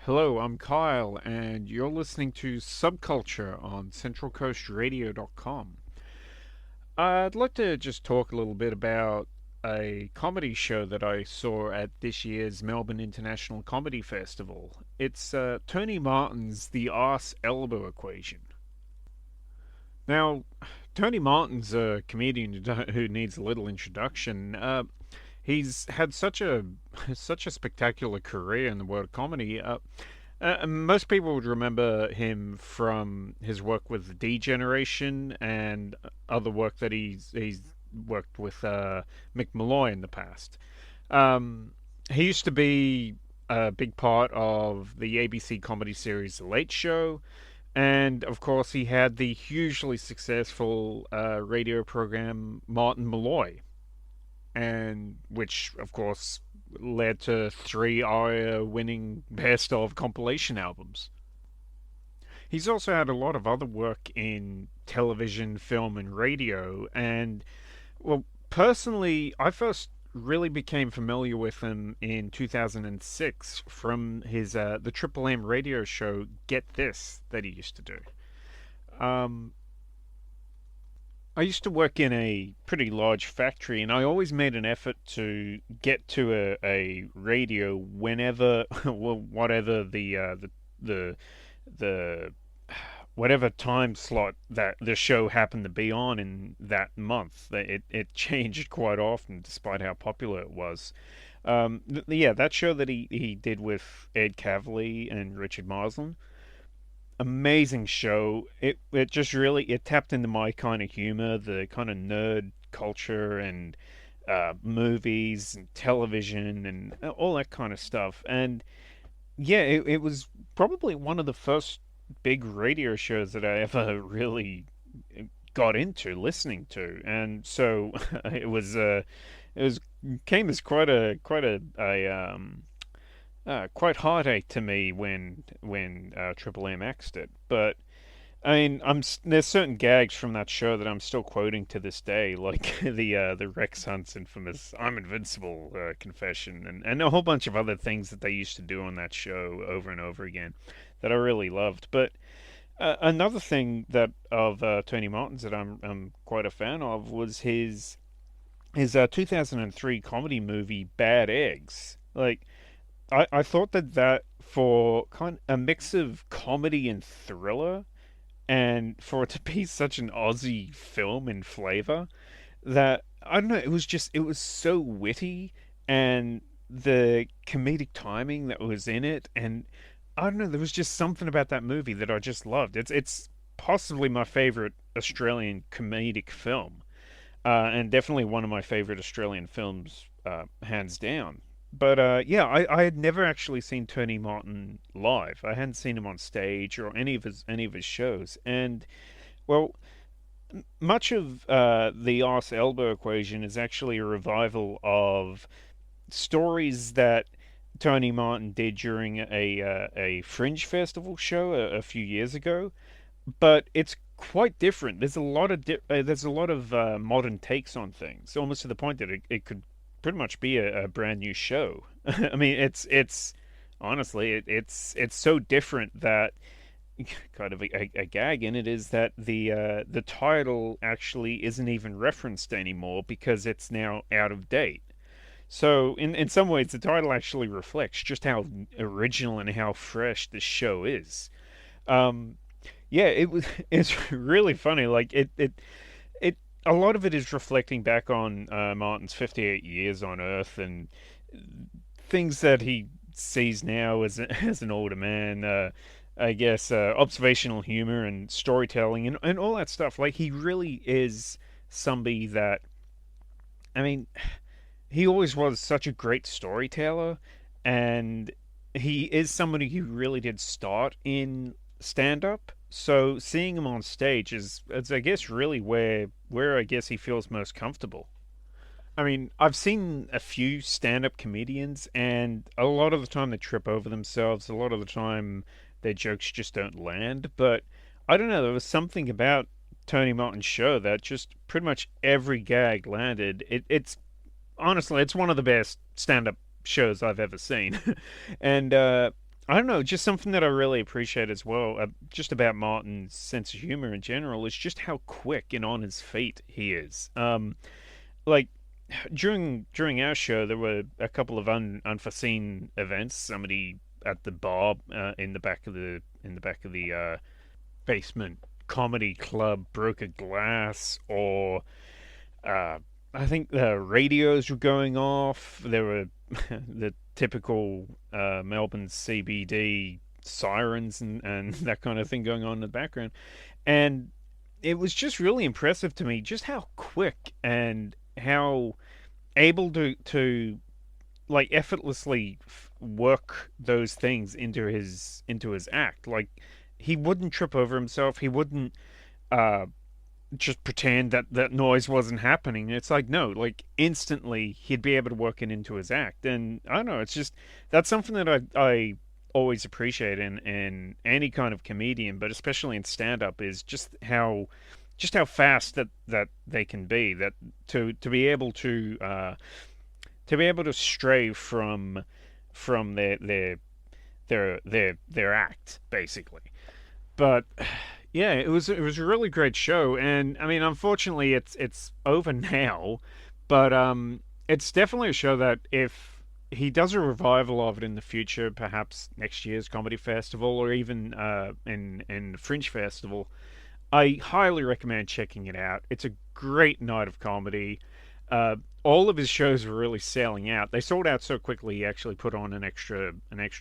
Hello, I'm Kyle, and you're listening to Subculture on CentralCoastRadio.com. I'd like to just talk a little bit about a comedy show that I saw at this year's Melbourne International Comedy Festival. It's Tony Martin's The Arse Elbow Equation. Now, Tony Martin's a comedian who needs a little introduction. He's had such a spectacular career in the world of comedy. Most people would remember him from his work with the D Generation and other work that he's worked with Mick Malloy in the past. Um, he used to be a big part of the ABC comedy series The Late Show, and of course he had the hugely successful radio program Martin Malloy, and which of course led to three ARIA-winning best of compilation albums. He's also had a lot of other work in television, film, and radio. And, well, personally, I first really became familiar with him in 2006 from his the Triple M radio show Get This that he used to do. Um, I used to work in a pretty large factory, and I always made an effort to get to a radio whenever, well, whatever the the whatever time slot that the show happened to be on in that month. It changed quite often, despite how popular it was. Yeah, that show that he did with Ed Kavli and Richard Marsland, amazing show. It just really it tapped into my kind of humor, the kind of nerd culture and movies and television and all that kind of stuff. And yeah, it was probably one of the first big radio shows that I ever really got into listening to, and so it was came as quite heartache to me when Triple M X'd it. But I mean, there's certain gags from that show that I'm still quoting to this day, like the Rex Hunt's infamous "I'm invincible" confession, and a whole bunch of other things that they used to do on that show over and over again that I really loved. But another thing that of Tony Martin's that I'm quite a fan of was his 2003 comedy movie Bad Eggs. Like I thought that for kind of a mix of comedy and thriller, and for it to be such an Aussie film in flavor, that I don't know, it was so witty, and the comedic timing that was in it, and I don't know, there was just something about that movie that I just loved. It's possibly my favorite Australian comedic film, and definitely one of my favorite Australian films, hands down. But yeah, I had never actually seen Tony Martin live. I hadn't seen him on stage or any of his shows, and well, much of the arse elbow equation is actually a revival of stories that Tony Martin did during a Fringe Festival show a few years ago, but it's quite different. There's a lot of modern takes on things, almost to the point that it could pretty much be a brand new show. I mean, it's honestly it's so different that kind of a gag in it is that the title actually isn't even referenced anymore because it's now out of date. So in some ways, the title actually reflects just how original and how fresh this show is. Um, yeah, it's really funny. Like it a lot of it is reflecting back on Martin's 58 years on Earth and things that he sees now as as an older man. I guess observational humor and storytelling and all that stuff. Like he really is somebody that, I mean, he always was such a great storyteller, and he is somebody who really did start in stand up. So seeing him on stage is I guess really where I guess he feels most comfortable. I mean, I've seen a few stand up comedians, and a lot of the time they trip over themselves. A lot of the time their jokes just don't land. But I don't know, there was something about Tony Martin's show that just pretty much every gag landed. It's honestly, it's one of the best stand up shows I've ever seen. And I don't know, just something that I really appreciate as well, just about Martin's sense of humor in general, is just how quick and on his feet he is. Like during our show, there were a couple of unforeseen events. Somebody at the bar in the back of the basement comedy club broke a glass, or uh, I think the radios were going off. There were the typical Melbourne CBD sirens and that kind of thing going on in the background. And it was just really impressive to me just how quick and how able to like effortlessly work those things into his act. Like he wouldn't trip over himself. He wouldn't uh, just pretend that that noise wasn't happening. It's like no, like instantly he'd be able to work it into his act. And I don't know, it's just that's something that I always appreciate in any kind of comedian, but especially in stand up, is just how fast that they can be. That to be able to be able to stray from their act basically. But yeah, it was a really great show, and I mean, unfortunately, it's over now, but it's definitely a show that if he does a revival of it in the future, perhaps next year's comedy festival or even in Fringe Festival, I highly recommend checking it out. It's a great night of comedy. All of his shows were really selling out. They sold out so quickly. He actually put on an extra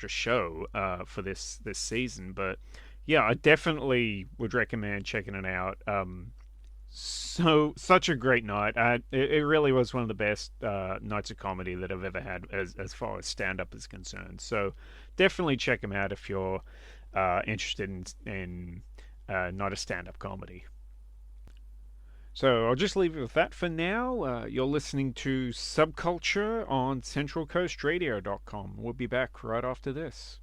show for this season. But yeah, I definitely would recommend checking it out. So such a great night. It really was one of the best nights of comedy that I've ever had as far as stand up is concerned. So definitely check him out if you're interested in night of stand up comedy. So I'll just leave it with that for now. You're listening to Subculture on CentralCoastRadio.com. We'll be back right after this.